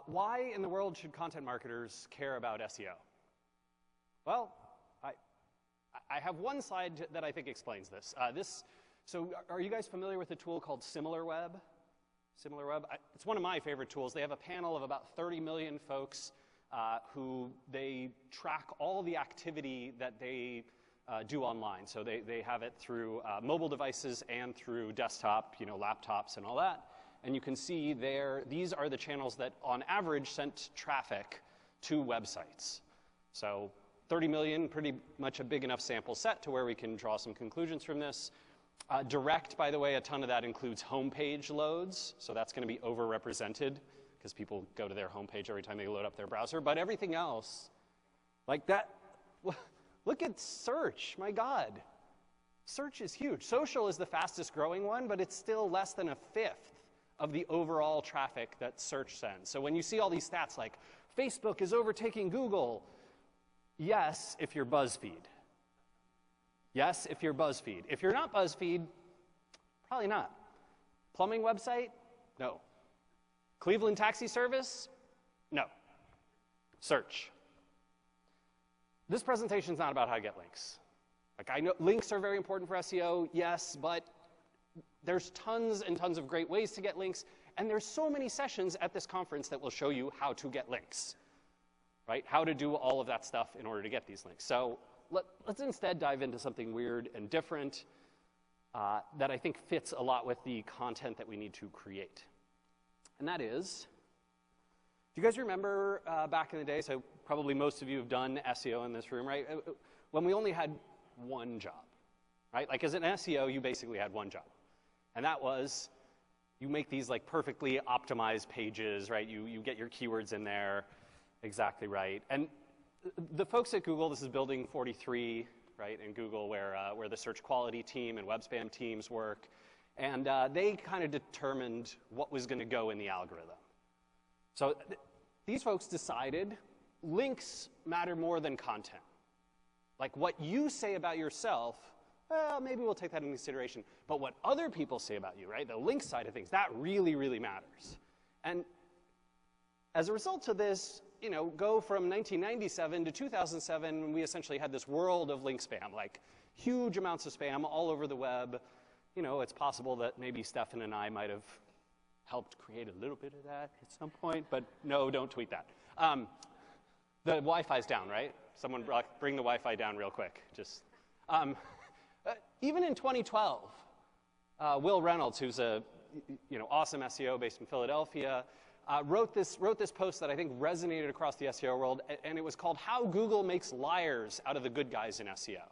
Why in the world should content marketers care about SEO? Well, I have one slide that I think explains this. So are you guys familiar with a tool called SimilarWeb? SimilarWeb, it's one of my favorite tools. They have a panel of about 30 million folks who they track all the activity that they do online. So they have it through mobile devices and through desktop, laptops and all that. And you can see there, these are the channels that on average sent traffic to websites. So 30 million, pretty much a big enough sample set to where we can draw some conclusions from this. Direct, by the way, a ton of that includes homepage loads. So that's going to be overrepresented because people go to their homepage every time they load up their browser. But everything else, like that, look at search, my God. Search is huge. Social is the fastest growing one, but it's still less than a fifth of the overall traffic that search sends. So when you see all these stats like Facebook is overtaking Google, yes, if you're BuzzFeed. Yes, if you're BuzzFeed. If you're not BuzzFeed, probably not. Plumbing website? No. Cleveland taxi service? No. Search. This presentation is not about how to get links. Like, I know links are very important for SEO, yes, but there's tons and tons of great ways to get links, and there's so many sessions at this conference that will show you how to get links, right? How to do all of that stuff in order to get these links. So let's instead dive into something weird and different that I think fits a lot with the content that we need to create. And that is, do you guys remember back in the day, so probably most of you have done SEO in this room, right? When we only had one job, right? Like as an SEO, you basically had one job. And that was, you make these like perfectly optimized pages, right? You get your keywords in there exactly right. And the folks at Google, this is building 43, right, in Google, where the search quality team and web spam teams work. And they kind of determined what was going to go in the algorithm. So these folks decided links matter more than content. Like what you say about yourself, well, maybe we'll take that into consideration. But what other people say about you, right, the link side of things, that really, really matters. And as a result of this, go from 1997 to 2007, we essentially had this world of link spam, like huge amounts of spam all over the web. It's possible that maybe Stefan and I might have helped create a little bit of that at some point, but no, don't tweet that. The Wi-Fi's down, right? Someone bring the Wi-Fi down real quick. Just even in 2012, Will Reynolds, who's a awesome SEO based in Philadelphia, wrote this post that I think resonated across the SEO world, and it was called "How Google Makes Liars Out of the Good Guys in SEO."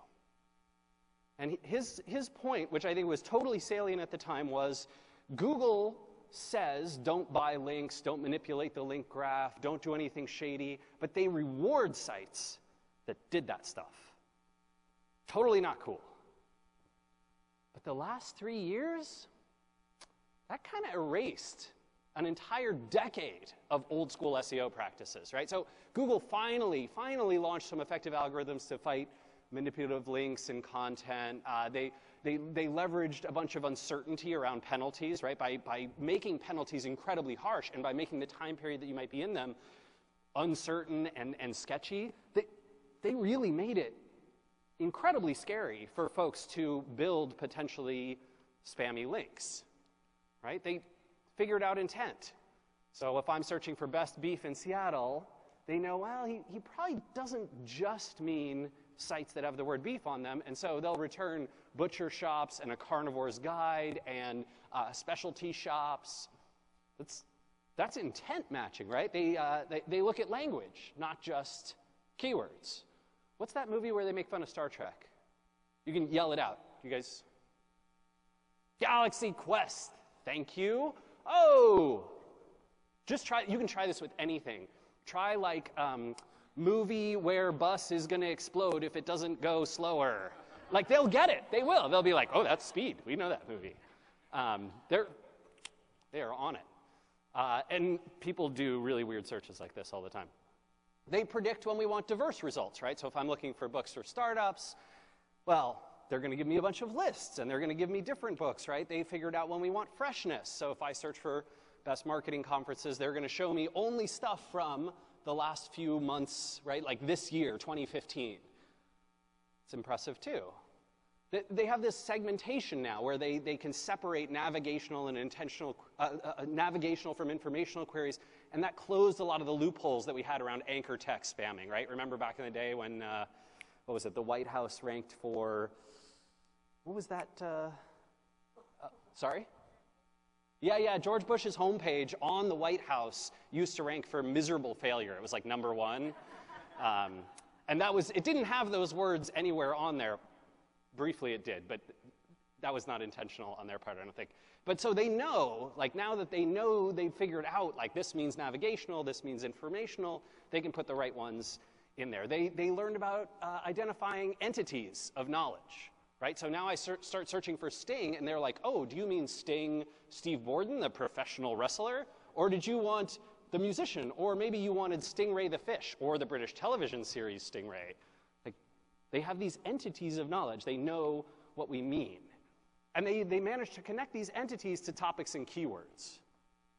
And his point, which I think was totally salient at the time, was Google says don't buy links, don't manipulate the link graph, don't do anything shady, but they reward sites that did that stuff. Totally not cool. But the last 3 years, that kind of erased an entire decade of old school SEO practices, right? So Google finally launched some effective algorithms to fight manipulative links and content. They leveraged a bunch of uncertainty around penalties, right? By making penalties incredibly harsh and by making the time period that you might be in them uncertain and sketchy, they really made it incredibly scary for folks to build potentially spammy links, right? They figured out intent. So if I'm searching for best beef in Seattle, they know, well, he probably doesn't just mean sites that have the word beef on them, and so they'll return butcher shops and a carnivore's guide and specialty shops. That's intent matching, right? They look at language, not just keywords. What's that movie where they make fun of Star Trek? You can yell it out. You guys? Galaxy Quest. Thank you. Oh! Just try, you can try this with anything. Try like movie where bus is going to explode if it doesn't go slower. Like they'll get it. They will. They'll be like, oh, that's Speed. We know that movie. They are on it. And people do really weird searches like this all the time. They predict when we want diverse results, right? So if I'm looking for books for startups, well, they're going to give me a bunch of lists, and they're going to give me different books, right? They figured out when we want freshness. So if I search for best marketing conferences, they're going to show me only stuff from the last few months, right? Like this year, 2015. It's impressive too. They have this segmentation now where they can separate navigational and navigational from informational queries, and that closed a lot of the loopholes that we had around anchor text spamming, right? Remember back in the day when, what was it, the White House ranked for, what was that, sorry? Yeah, George Bush's homepage on the White House used to rank for miserable failure. It was like #1. And it didn't have those words anywhere on there. Briefly it did, but that was not intentional on their part, I don't think. But so they know, like now that they know they've figured out, like this means navigational, this means informational, they can put the right ones in there. They learned about identifying entities of knowledge, right? So now I start searching for Sting, and they're like, oh, do you mean Sting Steve Borden, the professional wrestler? Or did you want the musician? Or maybe you wanted Stingray the fish, or the British television series Stingray. They have these entities of knowledge. They know what we mean. And they manage to connect these entities to topics and keywords,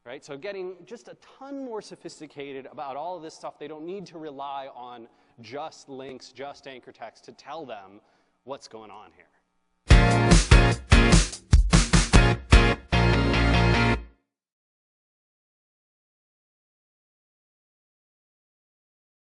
right? So getting just a ton more sophisticated about all of this stuff. They don't need to rely on just links, just anchor text to tell them what's going on here.